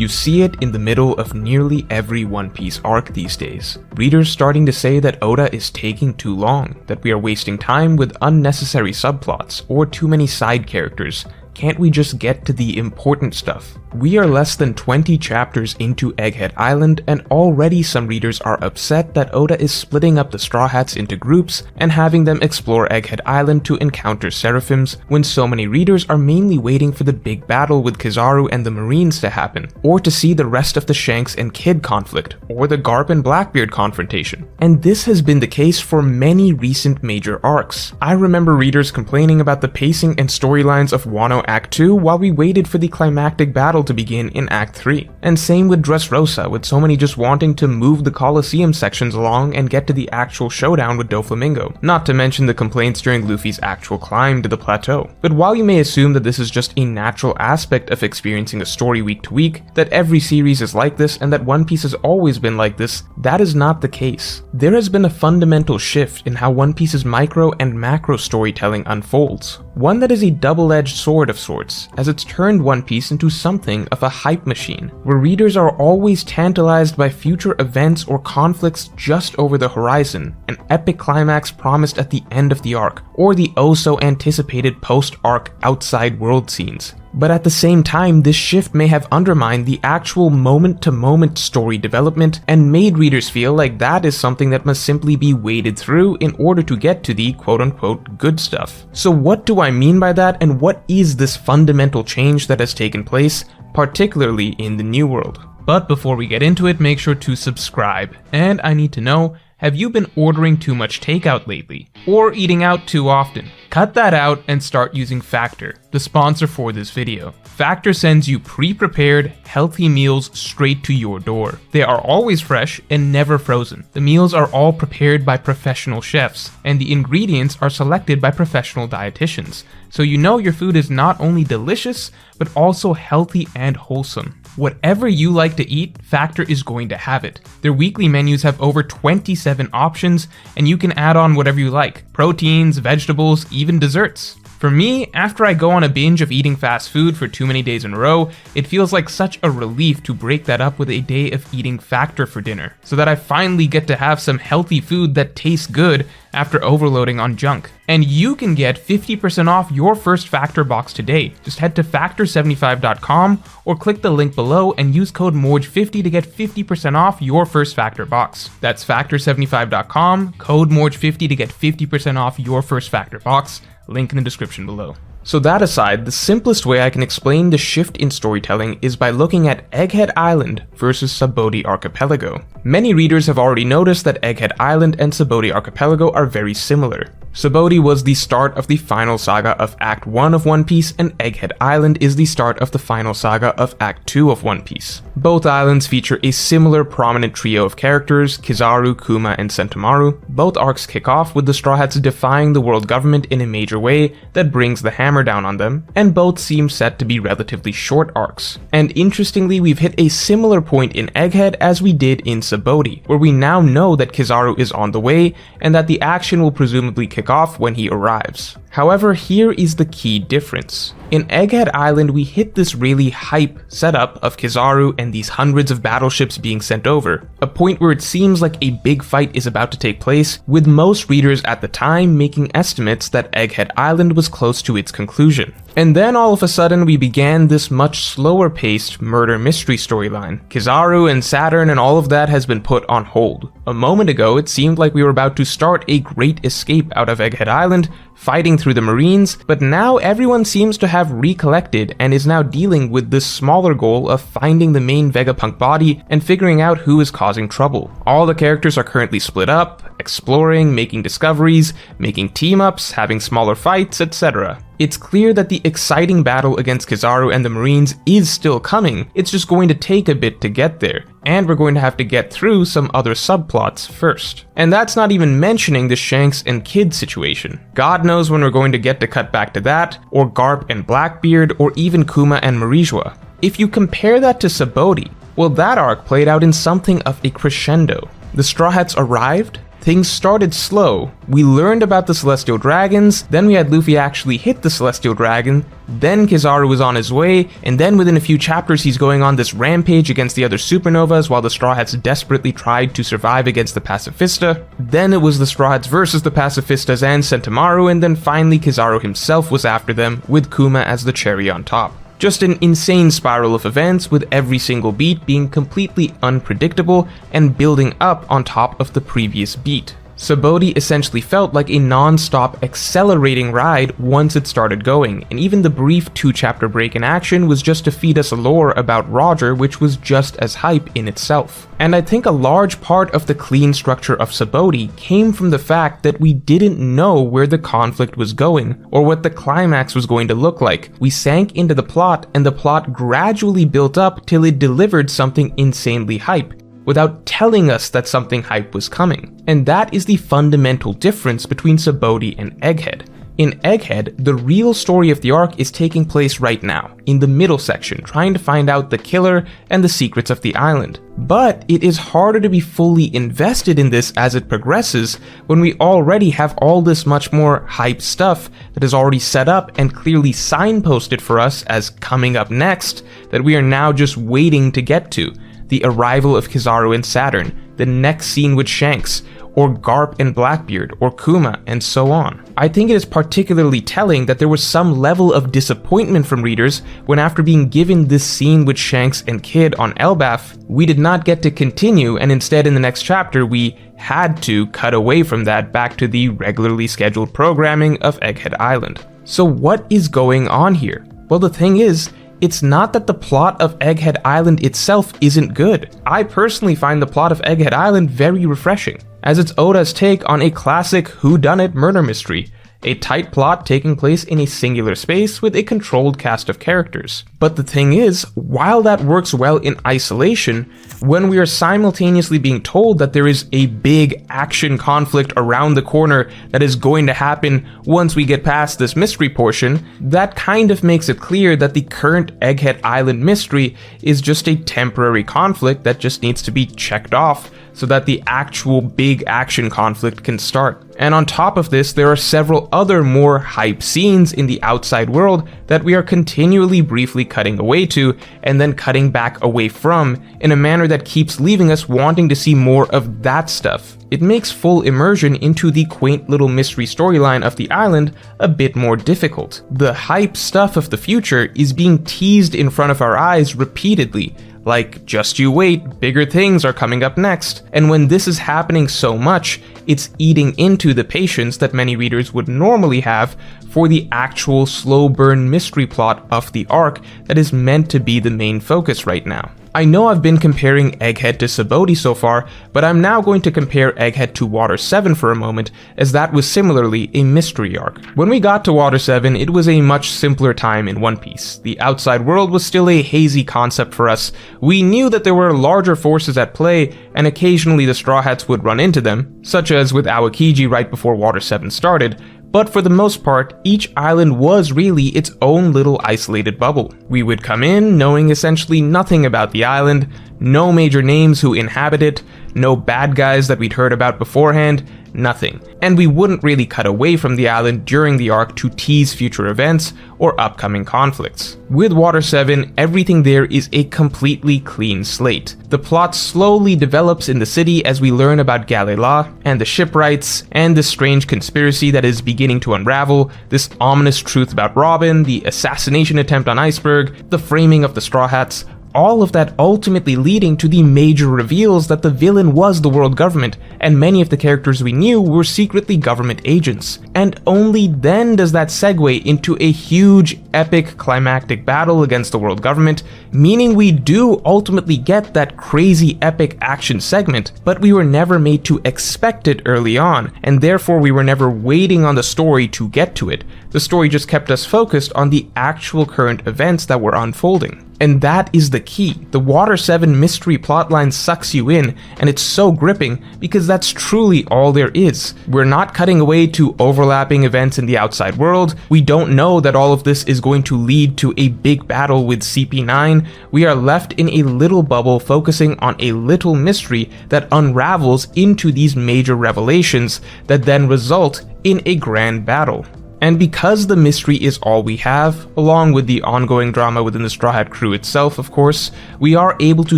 You see it in the middle of nearly every One Piece arc these days. Readers starting to say that Oda is taking too long, that we are wasting time with unnecessary subplots or too many side characters. Can't we just get to the important stuff? We are less than 20 chapters into Egghead Island, and already some readers are upset that Oda is splitting up the Straw Hats into groups and having them explore Egghead Island to encounter Seraphims, when so many readers are mainly waiting for the big battle with Kizaru and the Marines to happen, or to see the rest of the Shanks and Kid conflict, or the Garp and Blackbeard confrontation. And this has been the case for many recent major arcs. I remember readers complaining about the pacing and storylines of Wano Act 2 while we waited for the climactic battle to begin in Act 3. And same with Dressrosa, with so many just wanting to move the Colosseum sections along and get to the actual showdown with Doflamingo, not to mention the complaints during Luffy's actual climb to the plateau. But while you may assume that this is just a natural aspect of experiencing a story week to week, that every series is like this and that One Piece has always been like this, that is not the case. There has been a fundamental shift in how One Piece's micro and macro storytelling unfolds, one that is a double-edged sword of sorts, as it's turned One Piece into something of a hype machine, where readers are always tantalized by future events or conflicts just over the horizon, an epic climax promised at the end of the arc, or the oh-so-anticipated post-arc outside world scenes. But at the same time, this shift may have undermined the actual moment-to-moment story development and made readers feel like that is something that must simply be waded through in order to get to the quote-unquote good stuff. So what do I mean by that, and what is this fundamental change that has taken place, particularly in the New World? But before we get into it, make sure to subscribe. And I need to know, have you been ordering too much takeout lately? Or eating out too often? Cut that out and start using Factor, the sponsor for this video. Factor sends you pre-prepared, healthy meals straight to your door. They are always fresh and never frozen. The meals are all prepared by professional chefs, and the ingredients are selected by professional dietitians. So you know your food is not only delicious, but also healthy and wholesome. Whatever you like to eat, Factor is going to have it. Their weekly menus have over 27 options, and you can add on whatever you like. Proteins, vegetables, even desserts. For me, after I go on a binge of eating fast food for too many days in a row, it feels like such a relief to break that up with a day of eating Factor for dinner, so that I finally get to have some healthy food that tastes good after overloading on junk. And you can get 50% off your first Factor box today. Just head to factor75.com or click the link below and use code MORGE50 to get 50% off your first Factor box. That's factor75.com, code MORGE50 to get 50% off your first Factor box. Link in the description below. So that aside, the simplest way I can explain the shift in storytelling is by looking at Egghead Island versus Sabaody Archipelago. Many readers have already noticed that Egghead Island and Sabaody Archipelago are very similar. Sabaody was the start of the final saga of Act 1 of One Piece, and Egghead Island is the start of the final saga of Act 2 of One Piece. Both islands feature a similar prominent trio of characters, Kizaru, Kuma, and Sentomaru. Both arcs kick off with the Straw Hats defying the world government in a major way that brings the hammer down on them, and both seem set to be relatively short arcs. And interestingly, we've hit a similar point in Egghead as we did in Sabaody, where we now know that Kizaru is on the way, and that the action will presumably kick off when he arrives. However, here is the key difference. In Egghead Island, we hit this really hype setup of Kizaru and these hundreds of battleships being sent over, a point where it seems like a big fight is about to take place, with most readers at the time making estimates that Egghead Island was close to its conclusion. And then all of a sudden we began this much slower paced murder mystery storyline. Kizaru and Saturn and all of that has been put on hold. A moment ago it seemed like we were about to start a great escape out of Egghead Island, fighting through the Marines, but now everyone seems to have recollected and is now dealing with this smaller goal of finding the main Vegapunk body and figuring out who is causing trouble. All the characters are currently split up, exploring, making discoveries, making team-ups, having smaller fights, etc. It's clear that the exciting battle against Kizaru and the Marines is still coming, it's just going to take a bit to get there, and we're going to have to get through some other subplots first. And that's not even mentioning the Shanks and Kid situation. God knows when we're going to get to cut back to that, or Garp and Blackbeard, or even Kuma and Marijua. If you compare that to Sabaody, well, that arc played out in something of a crescendo. The Straw Hats arrived, things started slow. We learned about the Celestial Dragons, then we had Luffy actually hit the Celestial Dragon, then Kizaru was on his way, and then within a few chapters he's going on this rampage against the other supernovas while the Straw Hats desperately tried to survive against the Pacifista. Then it was the Straw Hats versus the Pacifistas and Sentomaru, and then finally Kizaru himself was after them, with Kuma as the cherry on top. Just an insane spiral of events, with every single beat being completely unpredictable and building up on top of the previous beat. Sabaody essentially felt like a non-stop accelerating ride once it started going, and even the brief 2-chapter break in action was just to feed us lore about Roger, which was just as hype in itself. And I think a large part of the clean structure of Sabaody came from the fact that we didn't know where the conflict was going, or what the climax was going to look like. We sank into the plot, and the plot gradually built up till it delivered something insanely hype, without telling us that something hype was coming. And that is the fundamental difference between Sabaody and Egghead. In Egghead, the real story of the arc is taking place right now, in the middle section, trying to find out the killer and the secrets of the island. But it is harder to be fully invested in this as it progresses when we already have all this much more hype stuff that is already set up and clearly signposted for us as coming up next that we are now just waiting to get to. The arrival of Kizaru and Saturn, the next scene with Shanks, or Garp and Blackbeard, or Kuma, and so on. I think it is particularly telling that there was some level of disappointment from readers when, after being given this scene with Shanks and Kid on Elbaf, we did not get to continue, and instead in the next chapter we had to cut away from that back to the regularly scheduled programming of Egghead Island. So what is going on here? Well, the thing is, it's not that the plot of Egghead Island itself isn't good. I personally find the plot of Egghead Island very refreshing, as it's Oda's take on a classic whodunit murder mystery, a tight plot taking place in a singular space with a controlled cast of characters. But the thing is, while that works well in isolation, when we are simultaneously being told that there is a big action conflict around the corner that is going to happen once we get past this mystery portion, that kind of makes it clear that the current Egghead Island mystery is just a temporary conflict that just needs to be checked off so that the actual big action conflict can start. And on top of this, there are several other more hype scenes in the outside world that we are continually briefly cutting away to and then cutting back away from in a manner that keeps leaving us wanting to see more of that stuff. It makes full immersion into the quaint little mystery storyline of the island a bit more difficult. The hype stuff of the future is being teased in front of our eyes repeatedly, like, just you wait, bigger things are coming up next. And when this is happening so much, it's eating into the patience that many readers would normally have for the actual slow burn mystery plot of the arc that is meant to be the main focus right now. I know I've been comparing Egghead to Sabaody so far, but I'm now going to compare Egghead to Water 7 for a moment, as that was similarly a mystery arc. When we got to Water 7, it was a much simpler time in One Piece. The outside world was still a hazy concept for us. We knew that there were larger forces at play, and occasionally the Straw Hats would run into them, such as with Aokiji right before Water 7 started. But for the most part, each island was really its own little isolated bubble. We would come in knowing essentially nothing about the island, no major names who inhabit it, no bad guys that we'd heard about beforehand, nothing. And we wouldn't really cut away from the island during the arc to tease future events or upcoming conflicts. With Water 7, everything there is a completely clean slate. The plot slowly develops in the city as we learn about Galela and the shipwrights and the strange conspiracy that is beginning to unravel, this ominous truth about Robin, the assassination attempt on Iceberg, the framing of the Straw Hats, all of that ultimately leading to the major reveals that the villain was the world government, and many of the characters we knew were secretly government agents. And only then does that segue into a huge, epic, climactic battle against the world government, meaning we do ultimately get that crazy epic action segment, but we were never made to expect it early on, and therefore we were never waiting on the story to get to it. The story just kept us focused on the actual current events that were unfolding. And that is the key. The Water 7 mystery plotline sucks you in, and it's so gripping because that's truly all there is. We're not cutting away to overlapping events in the outside world. We don't know that all of this is going to lead to a big battle with CP9. We are left in a little bubble focusing on a little mystery that unravels into these major revelations that then result in a grand battle. And because the mystery is all we have, along with the ongoing drama within the Straw Hat crew itself, of course, we are able to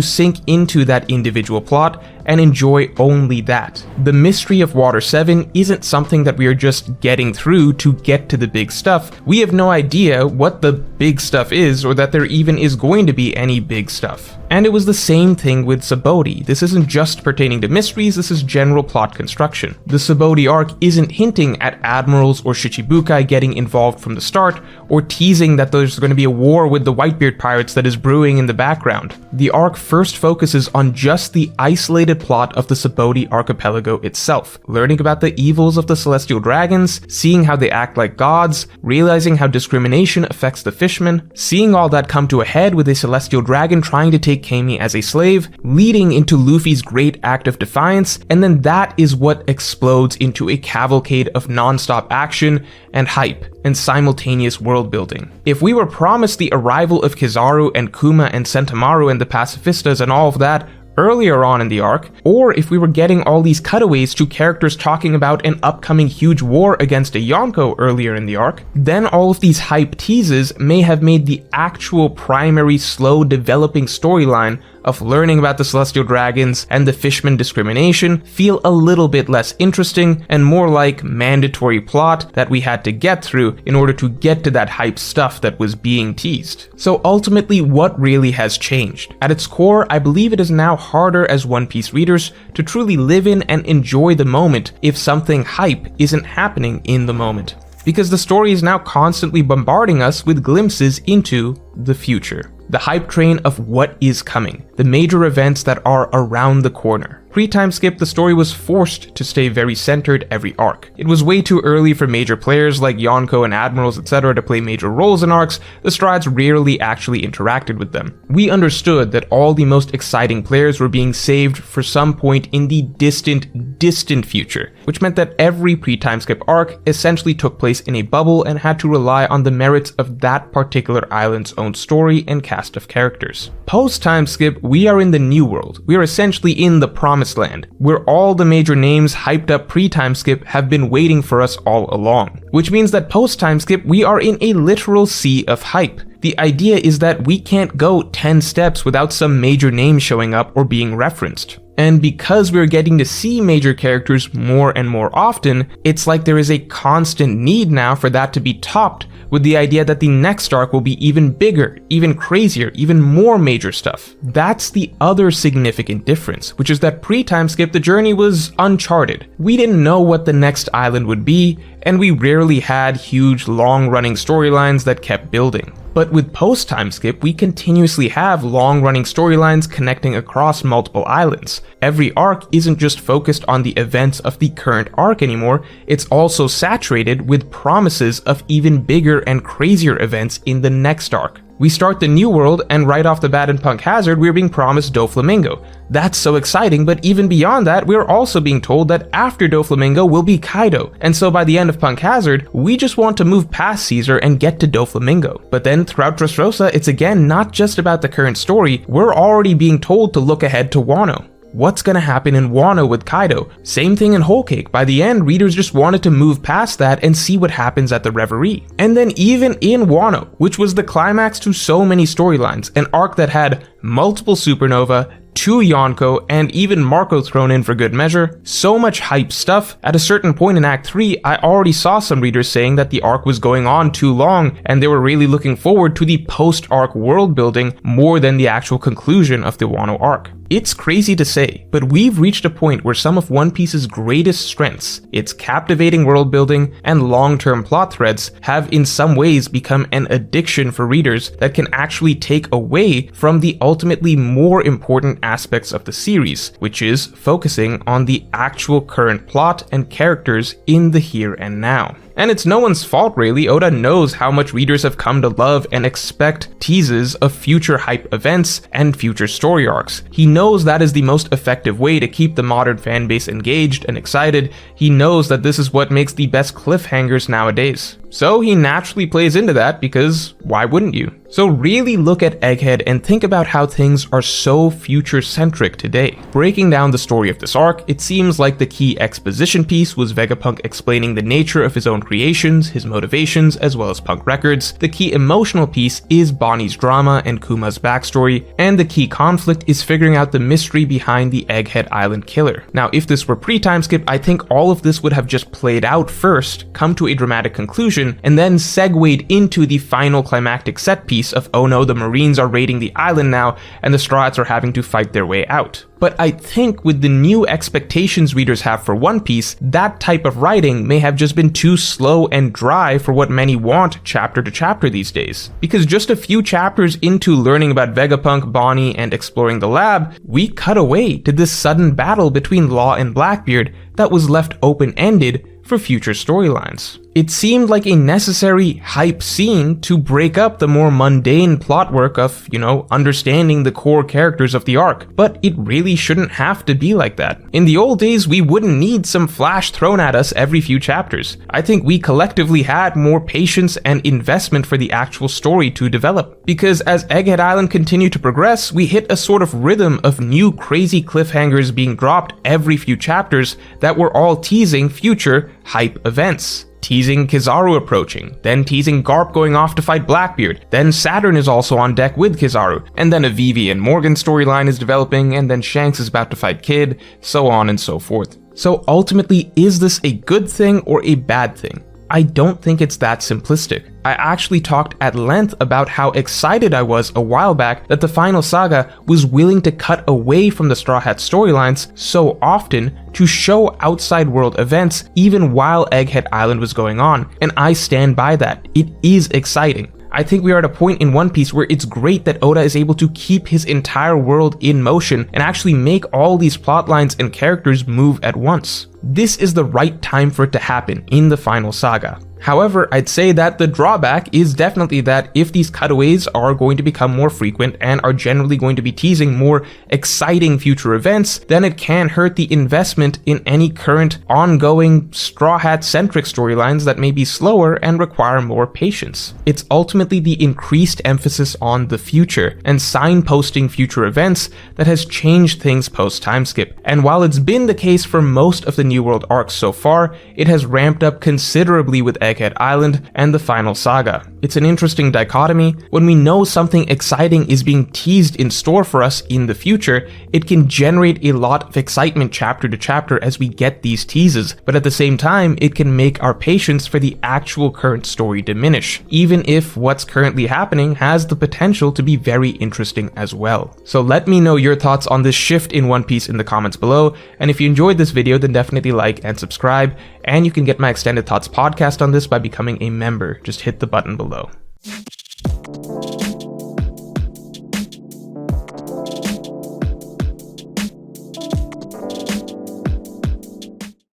sink into that individual plot and enjoy only that. The mystery of Water 7 isn't something that we are just getting through to get to the big stuff. We have no idea what the big stuff is, or that there even is going to be any big stuff. And it was the same thing with Sabaody. This isn't just pertaining to mysteries, this is general plot construction. The Sabaody arc isn't hinting at admirals or Shichibukai getting involved from the start, or teasing that there's going to be a war with the Whitebeard pirates that is brewing in the background. The arc first focuses on just the isolated plot of the Sabaody archipelago itself, learning about the evils of the celestial dragons, seeing how they act like gods, realizing how discrimination affects the fishmen, seeing all that come to a head with a celestial dragon trying to take Kami as a slave, leading into Luffy's great act of defiance, and then that is what explodes into a cavalcade of non-stop action and hype and simultaneous world building. If we were promised the arrival of Kizaru and Kuma and Sentomaru and the pacifistas and all of that earlier on in the arc, or if we were getting all these cutaways to characters talking about an upcoming huge war against a Yonko earlier in the arc, then all of these hype teases may have made the actual primary slow developing storyline of learning about the celestial dragons and the fishman discrimination feel a little bit less interesting and more like mandatory plot that we had to get through in order to get to that hype stuff that was being teased. So ultimately, what really has changed? At its core, I believe it is now harder as One Piece readers to truly live in and enjoy the moment if something hype isn't happening in the moment, because the story is now constantly bombarding us with glimpses into the future. The hype train of what is coming, the major events that are around the corner. Pre-time skip, the story was forced to stay very centered every arc. It was way too early for major players like Yonko and Admirals, etc. to play major roles in arcs. The Strides rarely actually interacted with them. We understood that all the most exciting players were being saved for some point in the distant future, which meant that every pre-time skip arc essentially took place in a bubble and had to rely on the merits of that particular island's own story and cast of characters. Post-time skip, we are in the new world. We are essentially in the promised land, where all the major names hyped up pre-time skip have been waiting for us all along. Which means that post-time skip, we are in a literal sea of hype. The idea is that we can't go 10 steps without some major name showing up or being referenced. And because we're getting to see major characters more and more often, it's like there is a constant need now for that to be topped with the idea that the next arc will be even bigger, even crazier, even more major stuff. That's the other significant difference, which is that pre-time skip, the journey was uncharted. We didn't know what the next island would be, and we rarely had huge long-running storylines that kept building. But with post-time skip, we continuously have long-running storylines connecting across multiple islands. Every arc isn't just focused on the events of the current arc anymore, it's also saturated with promises of even bigger and crazier events in the next arc. We start the new world, and right off the bat in Punk Hazard, we're being promised Doflamingo. That's so exciting, but even beyond that, we're also being told that after Doflamingo will be Kaido. And so by the end of Punk Hazard, we just want to move past Caesar and get to Doflamingo. But then throughout Dressrosa, it's again not just about the current story, we're already being told to look ahead to Wano. What's gonna happen in Wano with Kaido? Same thing in Whole Cake. By the end, readers just wanted to move past that and see what happens at the Reverie. And then even in Wano, which was the climax to so many storylines, an arc that had multiple Supernova, 2 Yonko, and even Marco thrown in for good measure, so much hype stuff. At a certain point in Act 3, I already saw some readers saying that the arc was going on too long, and they were really looking forward to the post-arc world building more than the actual conclusion of the Wano arc. It's crazy to say, but we've reached a point where some of One Piece's greatest strengths, its captivating world building and long-term plot threads, have in some ways become an addiction for readers that can actually take away from the ultimately more important aspects of the series, which is focusing on the actual current plot and characters in the here and now. And it's no one's fault really. Oda knows how much readers have come to love and expect teases of future hype events and future story arcs. He knows that is the most effective way to keep the modern fanbase engaged and excited. He knows that this is what makes the best cliffhangers nowadays. So he naturally plays into that, because why wouldn't you? So really look at Egghead and think about how things are so future-centric today. Breaking down the story of this arc, it seems like the key exposition piece was Vegapunk explaining the nature of his own creations, his motivations, as well as punk records. The key emotional piece is Bonnie's drama and Kuma's backstory, and the key conflict is figuring out the mystery behind the Egghead Island killer. Now, if this were pre-time skip, I think all of this would have just played out first, come to a dramatic conclusion, and then segued into the final climactic set piece of, oh no, the Marines are raiding the island now, and the Straw Hats are having to fight their way out. But I think with the new expectations readers have for One Piece, that type of writing may have just been too slow and dry for what many want chapter to chapter these days. Because just a few chapters into learning about Vegapunk, Bonnie, and exploring the lab, we cut away to this sudden battle between Law and Blackbeard that was left open-ended for future storylines. It seemed like a necessary hype scene to break up the more mundane plot work of, understanding the core characters of the arc, but it really shouldn't have to be like that. In the old days, we wouldn't need some flash thrown at us every few chapters. I think we collectively had more patience and investment for the actual story to develop. Because as Egghead Island continued to progress, we hit a sort of rhythm of new crazy cliffhangers being dropped every few chapters that were all teasing future hype events. Teasing Kizaru approaching, then teasing Garp going off to fight Blackbeard, then Saturn is also on deck with Kizaru, and then a Vivi and Morgan storyline is developing, and then Shanks is about to fight Kid, so on and so forth. So ultimately, is this a good thing or a bad thing? I don't think it's that simplistic. I actually talked at length about how excited I was a while back that the final saga was willing to cut away from the Straw Hat storylines so often to show outside world events even while Egghead Island was going on, and I stand by that. It is exciting. I think we are at a point in One Piece where it's great that Oda is able to keep his entire world in motion and actually make all these plot lines and characters move at once. This is the right time for it to happen in the final saga. However, I'd say that the drawback is definitely that if these cutaways are going to become more frequent and are generally going to be teasing more exciting future events, then it can hurt the investment in any current ongoing Straw Hat-centric storylines that may be slower and require more patience. It's ultimately the increased emphasis on the future and signposting future events that has changed things post-time skip. And while it's been the case for most of the New World arcs so far, it has ramped up considerably with Egghead Island and the final saga. It's an interesting dichotomy. When we know something exciting is being teased in store for us in the future, it can generate a lot of excitement chapter to chapter as we get these teases, but at the same time, it can make our patience for the actual current story diminish, even if what's currently happening has the potential to be very interesting as well. So let me know your thoughts on this shift in One Piece in the comments below, and if you enjoyed this video, then definitely like and subscribe, and you can get my Extended Thoughts podcast on this by becoming a member. Just hit the button below.